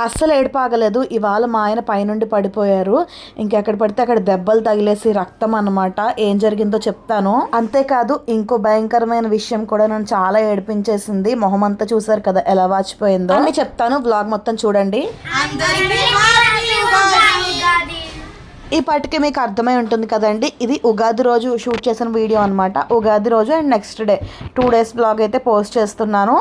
అస్సలు ఏడుపాగలేదు. ఇవాళ మా ఆయన పైనుండి పడిపోయారు. ఇంకెక్కడ పడితే అక్కడ దెబ్బలు తగిలేసి రక్తం అన్నమాట. ఏం జరిగిందో చెప్తాను. అంతేకాదు ఇంకో భయంకరమైన విషయం కూడా నన్ను చాలా ఏడిపించేసింది. మొహం అంతా చూసారు కదా ఎలా వాచిపోయిందో అని చెప్తాను. బ్లాగ్ మొత్తం చూడండి. ఈ పాటికి మీకు అర్థమై ఉంటుంది కదండి, ఇది ఉగాది రోజు షూట్ చేసిన వీడియో అనమాట. ఉగాది రోజు and next day 2 days blog అయితే పోస్ట్ చేస్తున్నాను.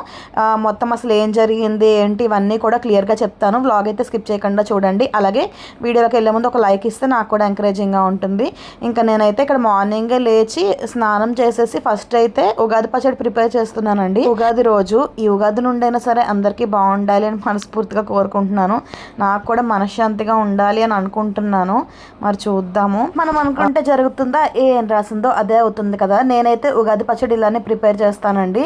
మొత్తం అసలు ఏం జరిగింది ఏంటి ఇవన్నీ కూడా క్లియర్గా చెప్తాను. బ్లాగ్ అయితే స్కిప్ చేయకుండా చూడండి. అలాగే వీడియోలోకి వెళ్ళే ముందు ఒక లైక్ ఇస్తే నాకు కూడా ఎంకరేజింగ్గా ఉంటుంది. ఇంకా నేనైతే ఇక్కడ మార్నింగే లేచి స్నానం చేసేసి ఫస్ట్ అయితే ఉగాది పచ్చడి ప్రిపేర్ చేస్తున్నానండి. ఉగాది రోజు ఈ ఉగాది నుండైనా సరే అందరికీ బాగుండాలి అని మనస్ఫూర్తిగా కోరుకుంటున్నాను. నాకు కూడా మనశ్శాంతిగా ఉండాలి అని అనుకుంటున్నాను. మరి చూద్దాము. మనం అనుకుంటే జరుగుతుందా, ఏం రాసిందో అదే అవుతుంది కదా. నేనైతే ఉగాది పచ్చడి ఇలానే ప్రిపేర్ చేస్తానండి.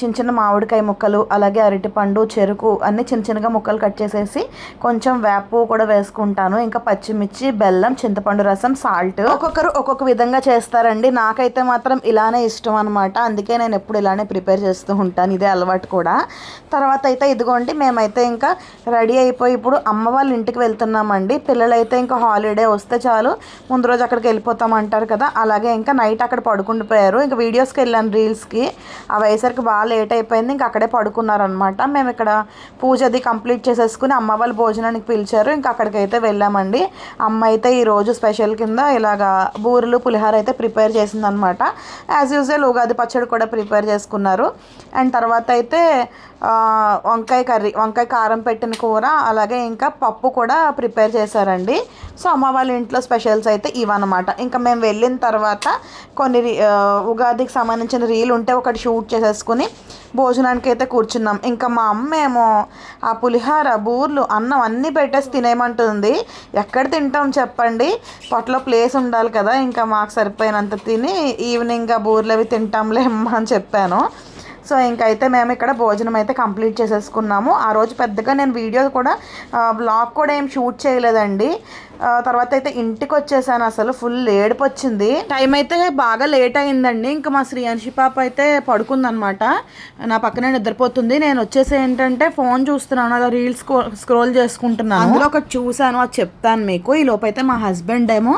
చిన్న చిన్న మామిడికాయ ముక్కలు, అలాగే అరటిపండు, చెరుకు అన్ని చిన్న చిన్నగా ముక్కలు కట్ చేసేసి కొంచెం వేపు కూడా వేసుకుంటాను. ఇంకా పచ్చిమిర్చి, బెల్లం, చింతపండు రసం, సాల్ట్. ఒక్కొక్కరు ఒక్కొక్క విధంగా చేస్తారండి. నాకైతే మాత్రం ఇలానే ఇష్టం అనమాట. అందుకే నేను ఎప్పుడు ఇలానే ప్రిపేర్ చేస్తూ ఉంటాను. ఇదే అలవాటు కూడా. తర్వాత అయితే ఇదిగోండి మేమైతే ఇంకా రెడీ అయిపోయి ఇప్పుడు అమ్మ వాళ్ళ ఇంటికి వెళ్తున్నామండి. పిల్లలైతే ఇంకా హాలిడే వస్తే చాలు ముందు రోజు అక్కడికి వెళ్ళిపోతామంటారు కదా, అలాగే ఇంకా నైట్ అక్కడ పడుకుండిపోయారు. ఇంకా వీడియోస్కి వెళ్ళాను రీల్స్కి. అవి అయ్యేసరికి బాగా లేట్ అయిపోయింది. ఇంకా అక్కడే పడుకున్నారనమాట. మేము ఇక్కడ పూజ అది కంప్లీట్ చేసేసుకుని అమ్మ వాళ్ళు భోజనానికి పిలిచారు. ఇంకా అక్కడికైతే వెళ్ళామండి. అమ్మ అయితే ఈరోజు స్పెషల్ కింద ఇలాగా బూరెలు, పులిహార అయితే ప్రిపేర్ చేసిందనమాట. యాజ్ యూజువల్ ఉగాది పచ్చడి కూడా ప్రిపేర్ చేసుకున్నారు. అండ్ తర్వాత అయితే వంకాయ కర్రీ, వంకాయ కారం పెట్టిన కూర, అలాగే ఇంకా పప్పు కూడా ప్రిపేర్ చేశారండి. సో అమ్మ వాళ్ళ ఇంట్లో స్పెషల్స్ అయితే ఇవన్నమాట. ఇంకా మేము వెళ్ళిన తర్వాత కొన్ని ఉగాదికి సంబంధించిన రీల్ ఉంటే ఒకటి షూట్ చేసేసుకుని భోజనానికి అయితే కూర్చున్నాం. ఇంకా మా అమ్మ ఏమో ఆ పులిహార, బూర్లు, అన్నం అన్నీ పెట్టేసి తినేయమంటుంది. ఎక్కడ తింటాం చెప్పండి, పొట్టలో ప్లేస్ ఉండాలి కదా. ఇంకా మాకు సరిపోయినంత తిని ఈవినింగ్ బూర్లు అవి తింటాంలే అమ్మ అని చెప్పాను. సో ఇంకైతే మేము ఇక్కడ భోజనం అయితే కంప్లీట్ చేసేసుకున్నాము. ఆ రోజు పెద్దగా నేను వీడియో కూడా బ్లాగ్ కూడా ఏం షూట్ చేయలేదండి. తర్వాత అయితే ఇంటికి వచ్చేసాను. అసలు ఫుల్ ఏడుపు వచ్చింది. టైం అయితే బాగా లేట్ అయిందండి. ఇంకా మా శ్రీయాన్షి పాప అయితే పడుకుందనమాట. నా పక్కనే నిద్రపోతుంది. నేను వచ్చేసి ఏంటంటే ఫోన్ చూస్తున్నాను, అలా రీల్స్ స్క్రోల్ చేసుకుంటున్నాను. అందులో ఒకటి చూసాను, అది చెప్తాను మీకు. ఈ లోపైతే మా హస్బెండ్ ఏమో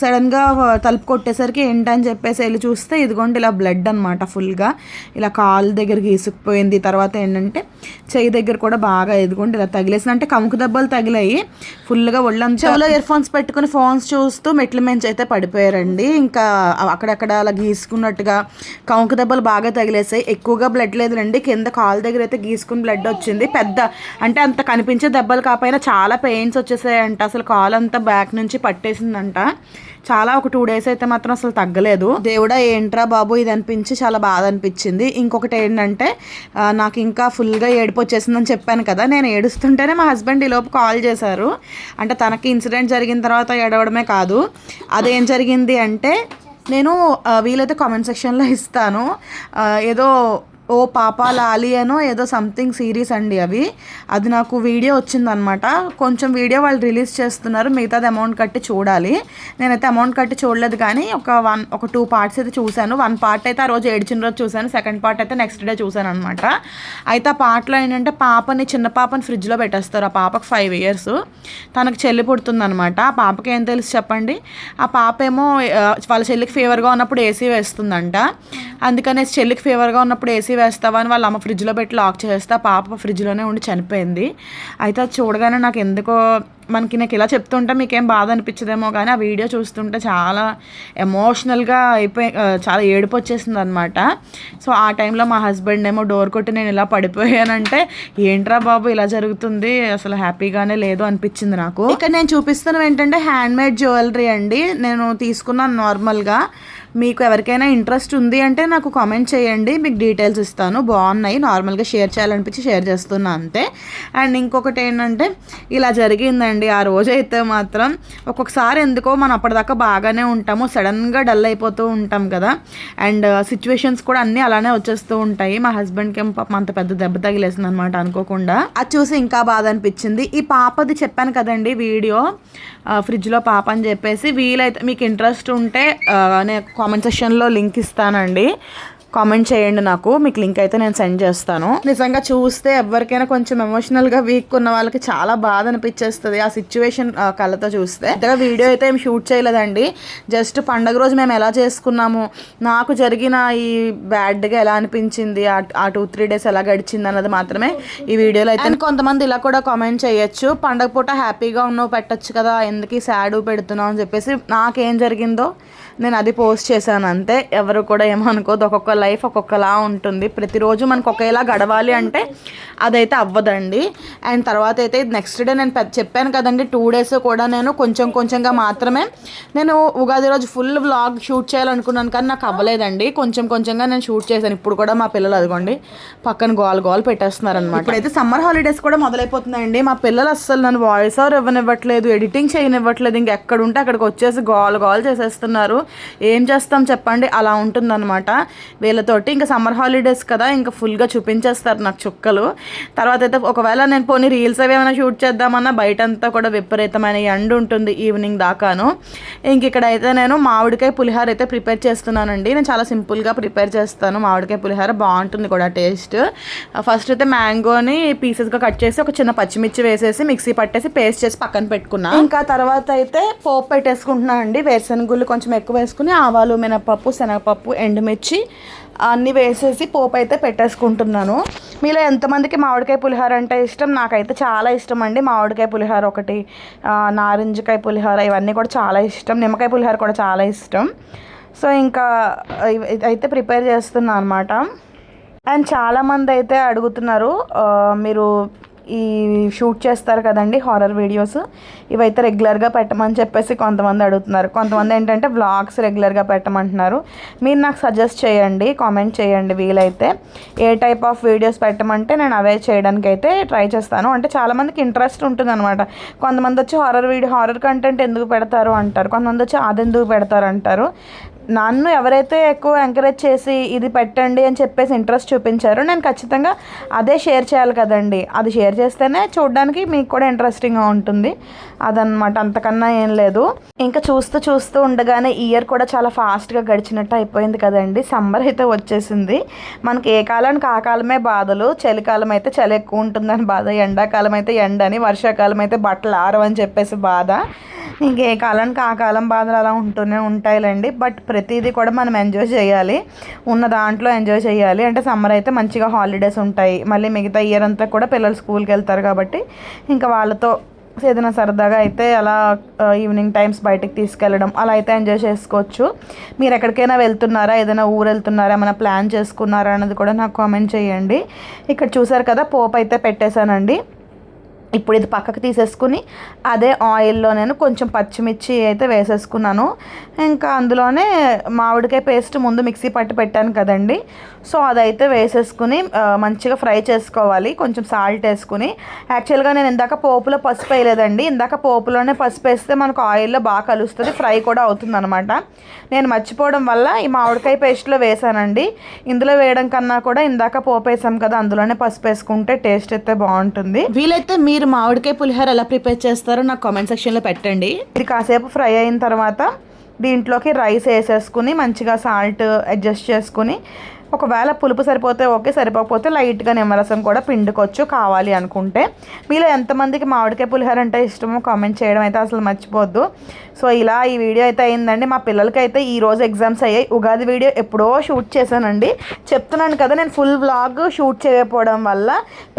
సడన్గా తలుపు కొట్టేసరికి ఏంటని చెప్పేసి వెళ్ళి చూస్తే ఇదిగోండి ఇలా బ్లడ్ అనమాట. ఫుల్గా ఇలా కాలు దగ్గర గీసుకుపోయింది. తర్వాత ఏంటంటే చెయ్యి దగ్గర కూడా బాగా ఇదిగోండి ఇలా తగిలేసింది. అంటే కముకు దెబ్బలు తగిలాయి ఫుల్గా. చెవులో ఇయర్ ఫోన్స్ పెట్టుకుని ఫోన్స్ చూస్తూ మెట్ల మించి అయితే పడిపోయారండి. ఇంకా అక్కడక్కడ అలా గీసుకున్నట్టుగా కముకు దెబ్బలు బాగా తగిలేసాయి. ఎక్కువగా బ్లడ్ లేదులండి. కింద కాలు దగ్గర అయితే గీసుకుని బ్లడ్ వచ్చింది. పెద్ద అంటే అంత కనిపించే దెబ్బలు కాకపోయినా చాలా పెయిన్స్ వచ్చేసాయంట. అసలు కాలు అంతా బ్యాక్ నుంచి పట్టేసిందంట. చాలా ఒక 2 days అయితే మాత్రం అసలు తగ్గలేదు. దేవుడా ఏంట్రా బాబు ఇది అనిపించి చాలా బాధ అనిపించింది. ఇంకొకటి ఏంటంటే నాకు ఇంకా ఫుల్గా ఏడుపు వచ్చేసిందని చెప్పాను కదా. నేను ఏడుస్తుంటేనే మా హస్బెండ్ ఈలోపు కాల్ చేశారు. అంటే తనకి ఇన్సిడెంట్ జరిగిన తర్వాత ఏడవడమే కాదు, అదేం జరిగింది అంటే నేను వీలైతే కామెంట్ సెక్షన్లో ఇస్తాను. ఏదో ఓ పాపా లాలి అనో ఏదో సంథింగ్ సిరీస్ అండి అది నాకు వీడియో వచ్చిందనమాట. కొంచెం వీడియో వాళ్ళు రిలీజ్ చేస్తున్నారు, మిగతాది అమౌంట్ కట్టి చూడాలి. నేనైతే అమౌంట్ కట్టి చూడలేదు, కానీ ఒక 2 parts అయితే చూశాను. 1 part అయితే ఆ రోజు ఏడ్చిన రోజు చూశాను, 2nd part అయితే నెక్స్ట్ డే చూశాను అనమాట. అయితే ఆ పార్ట్లో ఏంటంటే చిన్న పాపని ఫ్రిడ్జ్లో పెట్టేస్తారు. ఆ పాపకు 5 years, తనకు చెల్లి పుడుతుందనమాట. ఆ పాపకి ఏం తెలుసు చెప్పండి. ఆ పాప ఏమో వాళ్ళ చెల్లికి ఫీవర్గా ఉన్నప్పుడు ఏసీ వేస్తుందంట. అందుకనే చెల్లికి ఫీవర్గా ఉన్నప్పుడు ఏసీ వేస్తావా అని వాళ్ళ అమ్మ ఫ్రిడ్జ్లో పెట్టి లాక్ చేస్తే ఆ పాప ఫ్రిడ్జ్లోనే ఉండి చనిపోయింది. అయితే అది చూడగానే నాకు ఎందుకో నాకు ఇలా చెప్తుంటే మీకేం బాధ అనిపించదేమో, కానీ ఆ వీడియో చూస్తుంటే చాలా ఎమోషనల్గా చాలా ఏడుపు వచ్చేసింది అనమాట. సో ఆ టైంలో మా హస్బెండ్ ఏమో డోర్ కొట్టి నేను ఇలా పడిపోయానంటే ఏంట్రా బాబు ఇలా జరుగుతుంది, అసలు హ్యాపీగానే లేదు అనిపించింది నాకు. ఇక్కడ నేను చూపిస్తున్నవి ఏంటంటే హ్యాండ్మేడ్ జ్యువెలరీ అండి. నేను తీసుకున్నాను నార్మల్గా. మీకు ఎవరికైనా ఇంట్రెస్ట్ ఉంది అంటే నాకు కామెంట్ చేయండి, మీకు డీటెయిల్స్ ఇస్తాను. బాగున్నాయి, నార్మల్గా షేర్ చేయాలనిపించి షేర్ చేస్తున్నా అంతే. అండ్ ఇంకొకటి ఏంటంటే ఇలా జరిగిందండి ఆ రోజు అయితే మాత్రం. ఒక్కొక్కసారి ఎందుకో మనం అప్పటిదాకా బాగానే ఉంటాము, సడన్గా డల్ అయిపోతూ ఉంటాం కదా. అండ్ సిచ్యువేషన్స్ కూడా అన్నీ అలానే వచ్చేస్తూ ఉంటాయి. మా హస్బెండ్కి ఏమో పాపం అంత పెద్ద దెబ్బ తగిలేసింది అనమాట అనుకోకుండా. అది చూసి ఇంకా బాధ అనిపించింది. ఈ పాపది చెప్పాను కదండి వీడియో, ఫ్రిడ్జ్లో పాప అని చెప్పేసి. వీలైతే మీకు ఇంట్రెస్ట్ ఉంటే నేను కామెంట్ సెక్షన్లో లింక్ ఇస్తానండి. కామెంట్ చేయండి, నాకు మీకు లింక్ అయితే నేను సెండ్ చేస్తాను. నిజంగా చూస్తే ఎవరికైనా కొంచెం ఎమోషనల్గా వీక్ ఉన్న వాళ్ళకి చాలా బాధ అనిపించేస్తుంది ఆ సిచ్యువేషన్ కళ్ళతో చూస్తే. అంతగా వీడియో అయితే ఏం షూట్ చేయలేదండి, జస్ట్ పండగ రోజు మేము ఎలా చేసుకున్నాము, నాకు జరిగిన ఈ బ్యాడ్గా ఎలా అనిపించింది, ఆ 2-3 డేస్ ఎలా గడిచింది అన్నది మాత్రమే ఈ వీడియోలో అయితే. కొంతమంది ఇలా కూడా కామెంట్ చేయొచ్చు, పండగ పూట హ్యాపీగా ఉన్నావు పెట్టచ్చు కదా, ఎందుకు సాడ్ పెడుతున్నావు అని చెప్పేసి. నాకేం జరిగిందో నేను అది పోస్ట్ చేశాను అంతే, ఎవరు కూడా ఏమనుకోదు. ఒక్కొక్క లైఫ్ ఒక్కొక్కలా ఉంటుంది, ప్రతిరోజు మనకు ఒకేలా గడవాలి అంటే అదైతే అవ్వదండి. అండ్ తర్వాత అయితే నెక్స్ట్ డే నేను చెప్పాను కదండి, 2 డేస్ కూడా నేను కొంచెంగా మాత్రమే నేను ఉగాది రోజు ఫుల్ వ్లాగ్ షూట్ చేయాలనుకున్నాను, కానీ నాకు అవ్వలేదండి. కొంచెంగా నేను షూట్ చేశాను. ఇప్పుడు కూడా మా పిల్లలు అదిగోండి పక్కన గోల్ పెట్టేస్తున్నారు అనమాట. ఇప్పుడైతే సమ్మర్ హాలిడేస్ కూడా మొదలైపోతున్నాయండి. మా పిల్లలు అస్సలు నన్ను వాయిస్ ఓవర్ ఇవ్వనివ్వట్లేదు, ఎడిటింగ్ చేయనివ్వట్లేదు, ఇంకెక్కడుంటే అక్కడికి వచ్చేసి గోల్ చేసేస్తున్నారు. ఏం చేస్తాం చెప్పండి, అలా ఉంటుందన్నమాట వీళ్ళతోటి. ఇంకా సమ్మర్ హాలిడేస్ కదా, ఇంకా ఫుల్గా చూపించేస్తారు నాకు చుక్కలు. తర్వాత అయితే ఒకవేళ నేను పోనీ రీల్స్ అవి ఏమైనా షూట్ చేద్దామన్నా బయటంతా కూడా విపరీతమైన ఎండ ఉంటుంది ఈవినింగ్ దాకాను. ఇంక ఇక్కడైతే నేను మామిడికాయ పులిహోర అయితే ప్రిపేర్ చేస్తున్నానండి. నేను చాలా సింపుల్గా ప్రిపేర్ చేస్తాను మామిడికాయ పులిహోర, బాగుంటుంది కూడా టేస్ట్. ఫస్ట్ అయితే మ్యాంగోని పీసెస్గా కట్ చేసి ఒక చిన్న పచ్చిమిర్చి వేసేసి మిక్సీ పట్టేసి పేస్ట్ చేసి పక్కన పెట్టుకున్నా. ఇంకా తర్వాత అయితే పోపు పెట్టేసుకుంటున్నాను అండి. వేరుశనగుళ్ళు కొంచెం ఎక్కువ వేసుకుని ఆవాలు, మినపప్పు, శనగపప్పు, ఎండుమిర్చి అన్నీ వేసేసి పోపు అయితే పెట్టేసుకుంటున్నాను. మీలో ఎంతమందికి మామిడికాయ పులిహోర అంటే ఇష్టం? నాకైతే చాలా ఇష్టం అండి మామిడికాయ పులిహోర ఒకటి, నారింజకాయ పులిహోర, ఇవన్నీ కూడా చాలా ఇష్టం. నిమ్మకాయ పులిహోర కూడా చాలా ఇష్టం. సో ఇంకా అయితే ప్రిపేర్ చేస్తున్నాను అనమాట. అండ్ చాలామంది అయితే అడుగుతున్నారు, మీరు ఈ షూట్ చేస్తారు కదండి హారర్ వీడియోస్, ఇవైతే రెగ్యులర్గా పెట్టమని చెప్పేసి కొంతమంది అడుగుతున్నారు. కొంతమంది ఏంటంటే వ్లాగ్స్ రెగ్యులర్గా పెట్టమంటున్నారు. మీరు నాకు సజెస్ట్ చేయండి, కామెంట్ చేయండి వీలైతే ఏ టైప్ ఆఫ్ వీడియోస్ పెట్టమంటే నేను అవే చేయడానికి అయితే ట్రై చేస్తాను. అంటే చాలామందికి ఇంట్రెస్ట్ ఉంటుంది అనమాట. కొంతమంది వచ్చి హారర్ కంటెంట్ ఎందుకు పెడతారు అంటారు, కొంతమంది వచ్చి అది ఎందుకు పెడతారు అంటారు. నన్ను ఎవరైతే ఎక్కువ ఎంకరేజ్ చేసి ఇది పెట్టండి అని చెప్పేసి ఇంట్రెస్ట్ చూపించారో నేను ఖచ్చితంగా అదే షేర్ చేయాలి కదండి. అది షేర్ చేస్తేనే చూడడానికి మీకు కూడా ఇంట్రెస్టింగ్గా ఉంటుంది, అదనమాట. అంతకన్నా ఏం లేదు. ఇంకా చూస్తూ ఉండగానే ఇయర్ కూడా చాలా ఫాస్ట్గా గడిచినట్టు అయిపోయింది కదండి. సమ్మర్ అయితే వచ్చేసింది. మనకి ఏ కాలానికి ఆ కాలమే బాధలు. చలికాలం అయితే చలి ఎక్కువ ఉంటుందని బాధ, ఎండాకాలం అయితే ఎండని, వర్షాకాలం అయితే బట్టలు ఆరవని చెప్పేసి బాధ. ఇంకే కాలానికి ఆ కాలం బాధలు అలా ఉంటూనే ఉంటాయిలేండి. బట్ ప్రతిదీ కూడా మనం ఎంజాయ్ చేయాలి, ఉన్న దాంట్లో ఎంజాయ్ చేయాలి. అంటే సమ్మర్ అయితే మంచిగా హాలిడేస్ ఉంటాయి, మళ్ళీ మిగతా ఇయర్ అంతా కూడా పిల్లలు స్కూల్కి వెళ్తారు కాబట్టి ఇంకా వాళ్ళతో ఏదైనా సరదాగా అయితే అలా ఈవినింగ్ టైమ్స్ బయటకు తీసుకెళ్ళడం అలా అయితే ఎంజాయ్ చేసుకోవచ్చు. మీరు ఎక్కడికైనా వెళ్తున్నారా, ఏదైనా ఊరు వెళ్తున్నారా, ఏమైనా ప్లాన్ చేసుకున్నారా అన్నది కూడా నాకు కామెంట్ చేయండి. ఇక్కడ చూసారు కదా పోపు అయితే పెట్టేశానండి. ఇప్పుడు ఇది పక్కకు తీసేసుకుని అదే ఆయిల్లో నేను కొంచెం పచ్చిమిర్చి అయితే వేసేసుకున్నాను. ఇంకా అందులోనే మామిడికాయ పేస్ట్ ముందు మిక్సీ పట్టి పెట్టాను కదండి, సో అదైతే వేసేసుకుని మంచిగా ఫ్రై చేసుకోవాలి. కొంచెం సాల్ట్ వేసుకుని, యాక్చువల్గా నేను ఇందాక పోపులో పసుపు వేయలేదండి, ఇందాక పోపులోనే పసుపు వేస్తే మనకు ఆయిల్లో బాగా కలుస్తుంది, ఫ్రై కూడా అవుతుంది అనమాట. నేను మర్చిపోవడం వల్ల ఈ మామిడికాయ పేస్ట్లో వేసానండి. ఇందులో వేయడం కన్నా కూడా ఇందాక పోపు వేసాం కదా, అందులోనే పసుపు వేసుకుంటే టేస్ట్ అయితే బాగుంటుంది. వీలైతే మీరు మామిడికాయ పులిహోర ఎలా ప్రిపేర్ చేస్తారో నాకు కామెంట్ సెక్షన్లో పెట్టండి. ఇది కాసేపు ఫ్రై అయిన తర్వాత దీంట్లోకి రైస్ వేసేసుకుని మంచిగా సాల్ట్ అడ్జస్ట్ చేసుకుని, ఒకవేళ పులుపు సరిపోతే ఓకే, సరిపోకపోతే లైట్గా నిమ్మరసం కూడా పిండుకోవచ్చు కావాలి అనుకుంటే. మీలో ఎంతమందికి మామిడికాయ పులిహోర అంటే ఇష్టమో కామెంట్ చేయడం అయితే అసలు మర్చిపోవద్దు. సో ఇలా ఈ వీడియో అయితే అయిందండి. మా పిల్లలకి అయితే ఈరోజు ఎగ్జామ్స్ అయ్యాయి. ఉగాది వీడియో ఎప్పుడో షూట్ చేశానండి. చెప్తున్నాను కదా, నేను ఫుల్ వ్లాగ్ షూట్ చేయకపోవడం వల్ల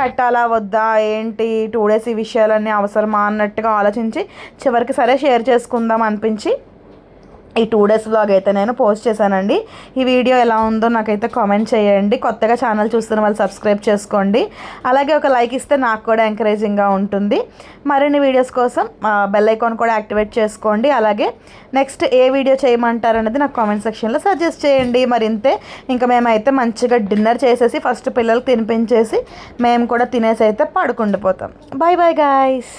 పెట్టాలా వద్దా ఏంటి 2 డేస్ ఈ విషయాలన్నీ అవసరమా అన్నట్టుగా ఆలోచించి చివరికి సరే షేర్ చేసుకుందాం అనిపించి ఈ 2 డేస్ వ్లాగ్ అయితే నేను పోస్ట్ చేశానండి. ఈ వీడియో ఎలా ఉందో నాకైతే కామెంట్ చేయండి. కొత్తగా ఛానల్ చూస్తున్న వాళ్ళు సబ్స్క్రైబ్ చేసుకోండి. అలాగే ఒక లైక్ ఇస్తే నాకు కూడా ఎంకరేజింగ్గా ఉంటుంది. మరిన్ని వీడియోస్ కోసం బెల్ ఐకాన్ కూడా యాక్టివేట్ చేసుకోండి. అలాగే నెక్స్ట్ ఏ వీడియో చేయమంటారు అనేది నాకు కామెంట్ సెక్షన్లో సజెస్ట్ చేయండి. మరింతే ఇంకా మేమైతే మంచిగా డిన్నర్ చేసేసి ఫస్ట్ పిల్లలకు తినిపించేసి మేము కూడా తినేసి అయితే పడుకుండిపోతాం. Bye bye guys.